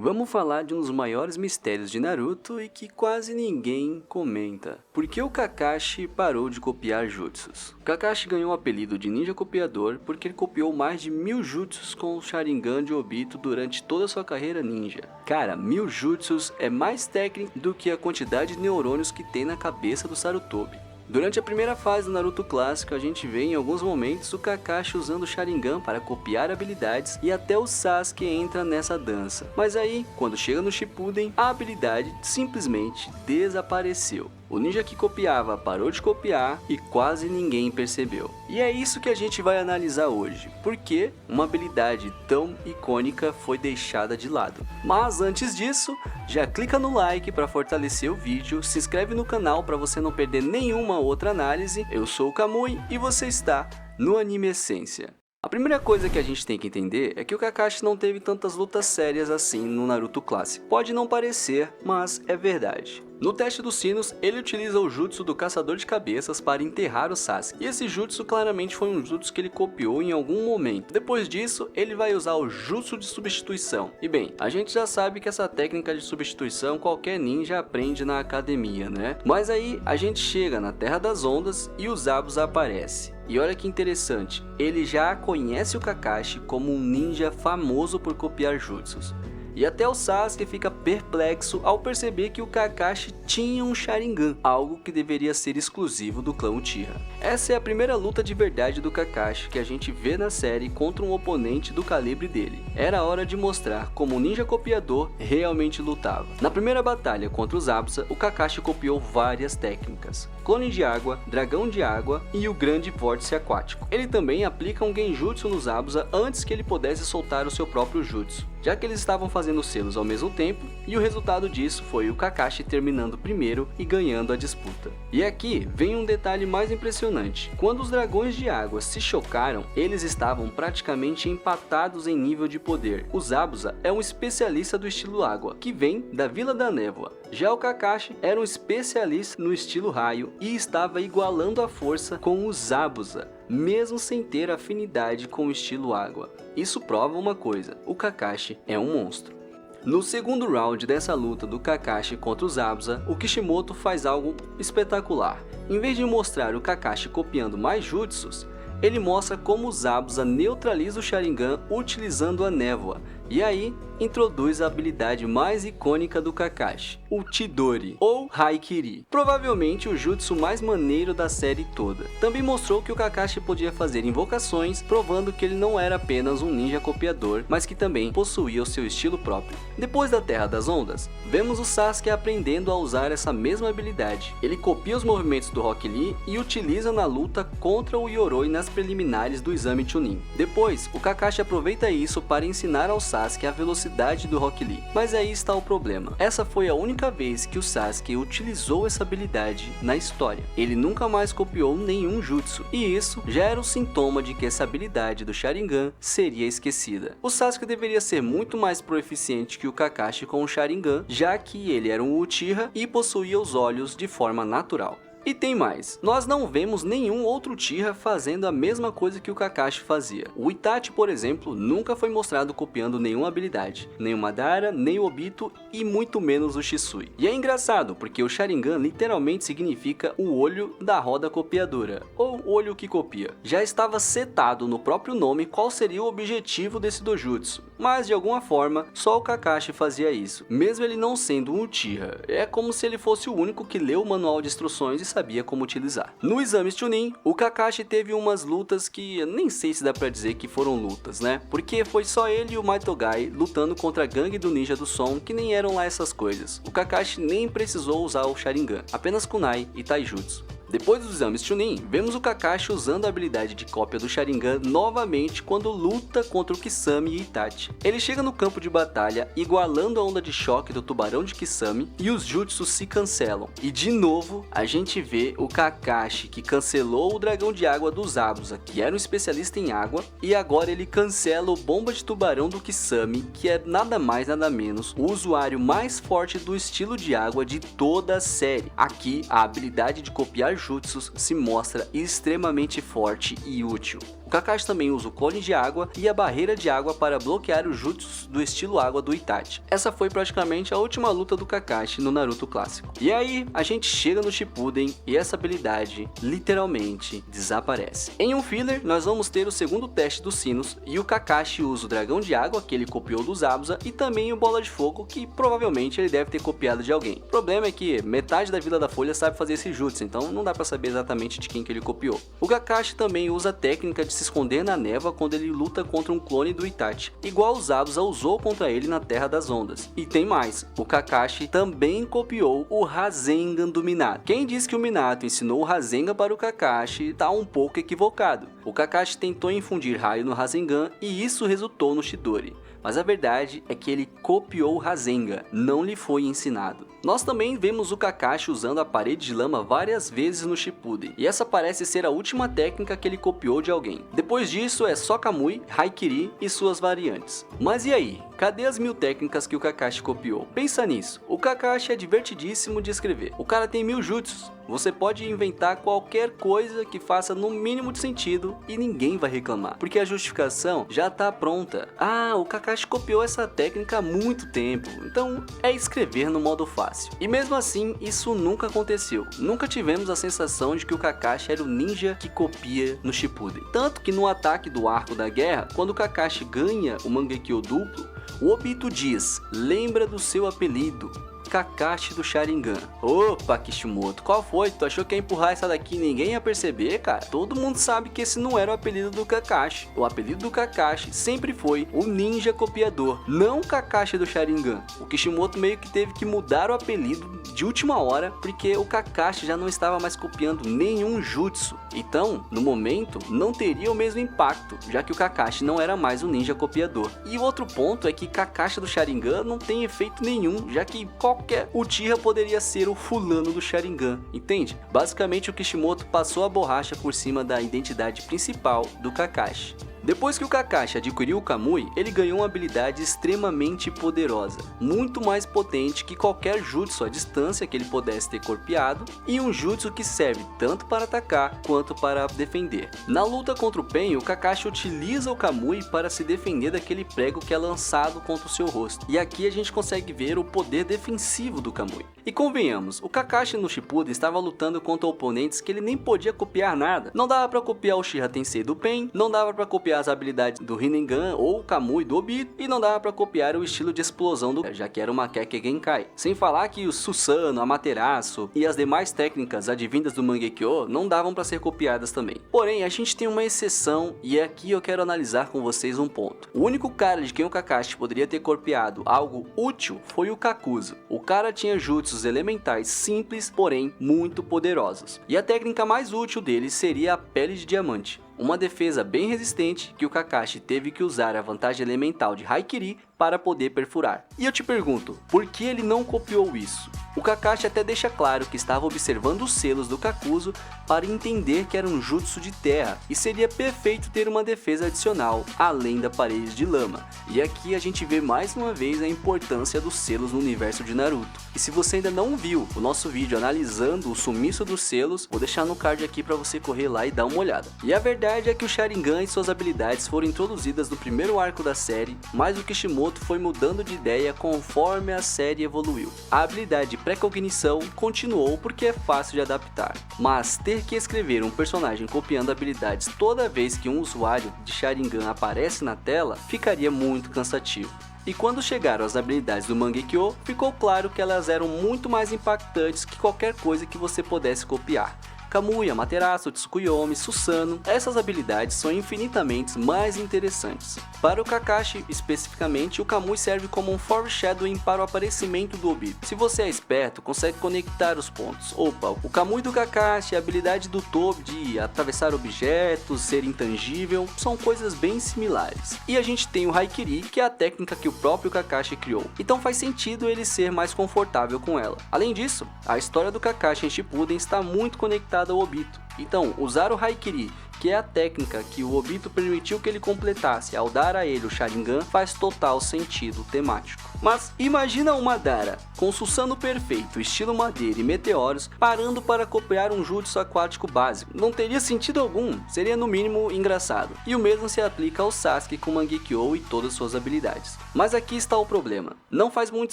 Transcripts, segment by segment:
Vamos falar de um dos maiores mistérios de Naruto e que quase ninguém comenta. Por que o Kakashi parou de copiar jutsus? O Kakashi ganhou o apelido de ninja copiador porque ele copiou mais de 1000 jutsus com o Sharingan de Obito durante toda a sua carreira ninja. Cara, 1000 jutsus é mais técnico do que a quantidade de neurônios que tem na cabeça do Sarutobi. Durante a primeira fase do Naruto clássico, a gente vê em alguns momentos o Kakashi usando o Sharingan para copiar habilidades e até o Sasuke entra nessa dança. Mas aí, quando chega no Shippuden, a habilidade simplesmente desapareceu. O ninja que copiava parou de copiar e quase ninguém percebeu. E é isso que a gente vai analisar hoje, porque uma habilidade tão icônica foi deixada de lado. Mas antes disso, já clica no like para fortalecer o vídeo, se inscreve no canal para você não perder nenhuma outra análise. Eu sou o Kamui e você está no Anime Essência. A primeira coisa que a gente tem que entender é que o Kakashi não teve tantas lutas sérias assim no Naruto clássico. Pode não parecer, mas é verdade. No teste dos sinos, ele utiliza o jutsu do caçador de cabeças para enterrar o Sasuke. E esse jutsu claramente foi um jutsu que ele copiou em algum momento. Depois disso, ele vai usar o jutsu de substituição. E bem, a gente já sabe que essa técnica de substituição qualquer ninja aprende na academia, né? Mas aí a gente chega na Terra das Ondas e o Zabuza aparece. E olha que interessante, ele já conhece o Kakashi como um ninja famoso por copiar jutsus. E até o Sasuke fica perplexo ao perceber que o Kakashi tinha um Sharingan, algo que deveria ser exclusivo do clã Uchiha. Essa é a primeira luta de verdade do Kakashi que a gente vê na série contra um oponente do calibre dele. Era hora de mostrar como o ninja copiador realmente lutava. Na primeira batalha contra os Zabuza, o Kakashi copiou várias técnicas: clone de água, dragão de água e o grande vórtice aquático. Ele também aplica um genjutsu no Zabuza antes que ele pudesse soltar o seu próprio jutsu, já que eles estavam fazendo selos ao mesmo tempo, e o resultado disso foi o Kakashi terminando primeiro e ganhando a disputa. E aqui vem um detalhe mais impressionante: quando os dragões de água se chocaram, eles estavam praticamente empatados em nível de poder. O Zabuza é um especialista do estilo água, que vem da Vila da Névoa. Já o Kakashi era um especialista no estilo raio e estava igualando a força com o Zabuza, mesmo sem ter afinidade com o estilo água. Isso prova uma coisa: o Kakashi é um monstro. No segundo round dessa luta do Kakashi contra o Zabuza, o Kishimoto faz algo espetacular. Em vez de mostrar o Kakashi copiando mais jutsus, ele mostra como o Zabuza neutraliza o Sharingan utilizando a névoa, e aí introduz a habilidade mais icônica do Kakashi, o Chidori, ou Haikiri, provavelmente o jutsu mais maneiro da série toda. Também mostrou que o Kakashi podia fazer invocações, provando que ele não era apenas um ninja copiador, mas que também possuía o seu estilo próprio. Depois da Terra das Ondas, vemos o Sasuke aprendendo a usar essa mesma habilidade. Ele copia os movimentos do Rock Lee e utiliza na luta contra o Yoroi nas preliminares do exame Chunin. Depois, o Kakashi aproveita isso para ensinar ao Sasuke a velocidade do Rock Lee. Mas aí está o problema: essa foi a única vez que o Sasuke utilizou essa habilidade na história. Ele nunca mais copiou nenhum jutsu, e isso já era um sintoma de que essa habilidade do Sharingan seria esquecida. O Sasuke deveria ser muito mais proficiente que o Kakashi com o Sharingan, já que ele era um Uchiha e possuía os olhos de forma natural. E tem mais, nós não vemos nenhum outro Uchiha fazendo a mesma coisa que o Kakashi fazia. O Itachi, por exemplo, nunca foi mostrado copiando nenhuma habilidade, nem o Madara, nem o Obito e muito menos o Shisui. E é engraçado, porque o Sharingan literalmente significa o olho da roda copiadora, ou olho que copia. Já estava setado no próprio nome qual seria o objetivo desse dojutsu, mas de alguma forma, só o Kakashi fazia isso, mesmo ele não sendo um Uchiha. É como se ele fosse o único que leu o manual de instruções e sabia como utilizar. No exame Chunin, o Kakashi teve umas lutas que nem sei se dá pra dizer que foram lutas, né? Porque foi só ele e o Maitogai lutando contra a gangue do Ninja do Som, que nem eram lá essas coisas. O Kakashi nem precisou usar o Sharingan, apenas Kunai e Taijutsu. Depois dos exames Chunin, vemos o Kakashi usando a habilidade de cópia do Sharingan novamente quando luta contra o Kisame e Itachi. Ele chega no campo de batalha igualando a onda de choque do tubarão de Kisame e os jutsus se cancelam. E de novo, a gente vê o Kakashi que cancelou o dragão de água do Zabuza, que era um especialista em água, e agora ele cancela o bomba de tubarão do Kisame, que é nada mais nada menos o usuário mais forte do estilo de água de toda a série. Aqui, a habilidade de copiar jutsus se mostra extremamente forte e útil. O Kakashi também usa o clone de água e a barreira de água para bloquear os jutsus do estilo água do Itachi. Essa foi praticamente a última luta do Kakashi no Naruto clássico. E aí, a gente chega no Shippuden e essa habilidade literalmente desaparece. Em um filler, nós vamos ter o segundo teste dos sinos e o Kakashi usa o dragão de água que ele copiou do Zabuza e também o bola de fogo que provavelmente ele deve ter copiado de alguém. O problema é que metade da Vila da Folha sabe fazer esse jutsu, então não dá pra saber exatamente de quem que ele copiou. O Kakashi também usa a técnica de se esconder na névoa quando ele luta contra um clone do Itachi, igual o Zabuza usou contra ele na Terra das Ondas. E tem mais, o Kakashi também copiou o Rasengan do Minato. Quem diz que o Minato ensinou o Rasengan para o Kakashi tá um pouco equivocado. O Kakashi tentou infundir raio no Rasengan e isso resultou no Chidori. Mas a verdade é que ele copiou o Rasengan, não lhe foi ensinado. Nós também vemos o Kakashi usando a parede de lama várias vezes no Shippuden, e essa parece ser a última técnica que ele copiou de alguém. Depois disso é só Kamui, Haikiri e suas variantes. Mas e aí? Cadê as 1000 técnicas que o Kakashi copiou? Pensa nisso, o Kakashi é divertidíssimo de escrever. O cara tem 1000 jutsus. Você pode inventar qualquer coisa que faça no mínimo de sentido e ninguém vai reclamar, porque a justificação já tá pronta. Ah, o Kakashi copiou essa técnica há muito tempo, então é escrever no modo fácil. E mesmo assim, isso nunca aconteceu. Nunca tivemos a sensação de que o Kakashi era o ninja que copia no Shippuden. Tanto que no ataque do arco da guerra, quando o Kakashi ganha o Mangekyo duplo, o Obito diz: lembra do seu apelido, Kakashi do Sharingan. Opa, Kishimoto, qual foi? Tu achou que ia empurrar essa daqui e ninguém ia perceber, cara? Todo mundo sabe que esse não era o apelido do Kakashi. O apelido do Kakashi sempre foi o Ninja Copiador, não o Kakashi do Sharingan. O Kishimoto meio que teve que mudar o apelido de última hora, porque o Kakashi já não estava mais copiando nenhum jutsu. Então, no momento, não teria o mesmo impacto, já que o Kakashi não era mais o Ninja Copiador. E o outro ponto é que Kakashi do Sharingan não tem efeito nenhum, já que qualquer Uchiha poderia ser o fulano do Sharingan, entende? Basicamente o Kishimoto passou a borracha por cima da identidade principal do Kakashi. Depois que o Kakashi adquiriu o Kamui, ele ganhou uma habilidade extremamente poderosa, muito mais potente que qualquer jutsu à distância que ele pudesse ter copiado, e um jutsu que serve tanto para atacar quanto para defender. Na luta contra o Pain, o Kakashi utiliza o Kamui para se defender daquele prego que é lançado contra o seu rosto, e aqui a gente consegue ver o poder defensivo do Kamui. E convenhamos, o Kakashi no Shippuden estava lutando contra oponentes que ele nem podia copiar nada. Não dava para copiar o Uchiha Tensei do Pain, não dava para copiar as habilidades do Rinnegan ou o Kamui do Obito, e não dava para copiar o estilo de explosão do já que era uma Kekkei Genkai. Sem falar que o Susanoo, Amaterasu e as demais técnicas advindas do Mangekyo não davam para ser copiadas também. Porém, a gente tem uma exceção e aqui eu quero analisar com vocês um ponto. O único cara de quem o Kakashi poderia ter copiado algo útil foi o Kakuzu. O cara tinha jutsus elementais simples, porém muito poderosos. E a técnica mais útil dele seria a pele de diamante. Uma defesa bem resistente que o Kakashi teve que usar a vantagem elemental de Haikiri para poder perfurar. E eu te pergunto, por que ele não copiou isso? O Kakashi até deixa claro que estava observando os selos do Kakuzu para entender que era um jutsu de terra e seria perfeito ter uma defesa adicional além da parede de lama. E aqui a gente vê mais uma vez a importância dos selos no universo de Naruto. E se você ainda não viu o nosso vídeo analisando o sumiço dos selos, vou deixar no card aqui para você correr lá e dar uma olhada. E a verdade é que o Sharingan e suas habilidades foram introduzidas no primeiro arco da série, mas o Kishimoto foi mudando de ideia conforme a série evoluiu. A habilidade de precognição continuou porque é fácil de adaptar, mas ter que escrever um personagem copiando habilidades toda vez que um usuário de Sharingan aparece na tela ficaria muito cansativo. E quando chegaram as habilidades do Mangekyo, ficou claro que elas eram muito mais impactantes que qualquer coisa que você pudesse copiar. Kamui, Amaterasu, Tsukuyomi, Susanoo, essas habilidades são infinitamente mais interessantes. Para o Kakashi, especificamente, o Kamui serve como um foreshadowing para o aparecimento do Obito. Se você é esperto, consegue conectar os pontos. Opa, o Kamui do Kakashi, a habilidade do Tobi de atravessar objetos, ser intangível, são coisas bem similares. E a gente tem o Haikiri, que é a técnica que o próprio Kakashi criou. Então faz sentido ele ser mais confortável com ela. Além disso, a história do Kakashi em Shippuden está muito conectada ao Obito. Então, usar o Haikiri que é a técnica que o Obito permitiu que ele completasse ao dar a ele o Sharingan, faz total sentido temático. Mas imagina o Madara, com Susanoo perfeito, estilo madeira e meteoros, parando para copiar um jutsu aquático básico. Não teria sentido algum, seria no mínimo engraçado. E o mesmo se aplica ao Sasuke com Mangekyo e todas suas habilidades. Mas aqui está o problema, não faz muito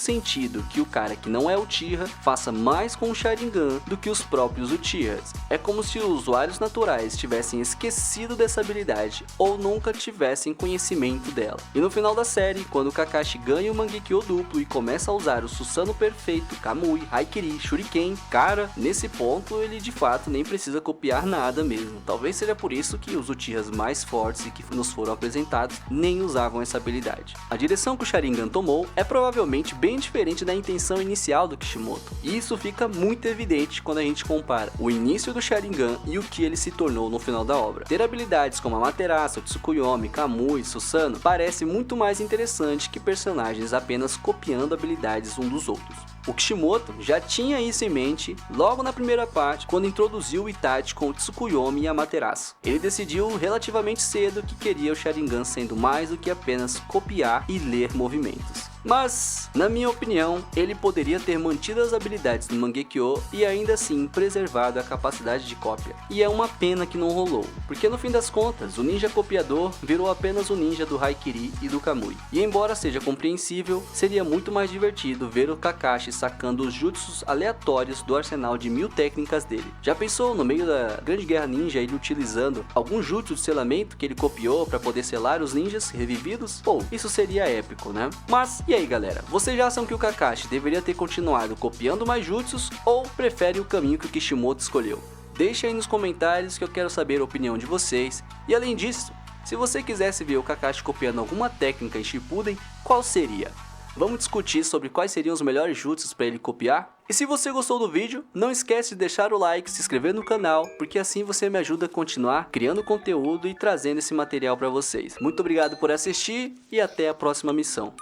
sentido que o cara que não é Uchiha faça mais com o Sharingan do que os próprios Uchihas. É como se os usuários naturais tivessem esquecido dessa habilidade ou nunca tivessem conhecimento dela. E no final da série, quando o Kakashi ganha o Mangekyo duplo e começa a usar o Susanoo perfeito, Kamui, Haikiri, Shuriken, cara, nesse ponto ele de fato nem precisa copiar nada mesmo. Talvez seja por isso que os Uchihas mais fortes e que nos foram apresentados nem usavam essa habilidade. A direção que o Sharingan tomou é provavelmente bem diferente da intenção inicial do Kishimoto, e isso fica muito evidente quando a gente compara o início do Sharingan e o que ele se tornou no final da obra. Ter habilidades como Amaterasu, Tsukuyomi, Kamui e Susanoo parece muito mais interessante que personagens apenas copiando habilidades um dos outros. O Kishimoto já tinha isso em mente logo na primeira parte, quando introduziu o Itachi com o Tsukuyomi e Amaterasu. Ele decidiu relativamente cedo que queria o Sharingan sendo mais do que apenas copiar e ler movimentos. Mas, na minha opinião, ele poderia ter mantido as habilidades do Mangekyo e ainda assim preservado a capacidade de cópia. E é uma pena que não rolou, porque no fim das contas, o ninja copiador virou apenas o ninja do Haikiri e do Kamui. E embora seja compreensível, seria muito mais divertido ver o Kakashi sacando os jutsus aleatórios do arsenal de 1000 técnicas dele. Já pensou no meio da Grande Guerra Ninja ele utilizando algum jutsu de selamento que ele copiou para poder selar os ninjas revividos? Pô, isso seria épico, né? Mas, e aí galera, vocês já acham que o Kakashi deveria ter continuado copiando mais jutsus ou prefere o caminho que o Kishimoto escolheu? Deixe aí nos comentários que eu quero saber a opinião de vocês. E além disso, se você quisesse ver o Kakashi copiando alguma técnica em Shippuden, qual seria? Vamos discutir sobre quais seriam os melhores jutsus para ele copiar? E se você gostou do vídeo, não esquece de deixar o like, se inscrever no canal, porque assim você me ajuda a continuar criando conteúdo e trazendo esse material para vocês. Muito obrigado por assistir e até a próxima missão.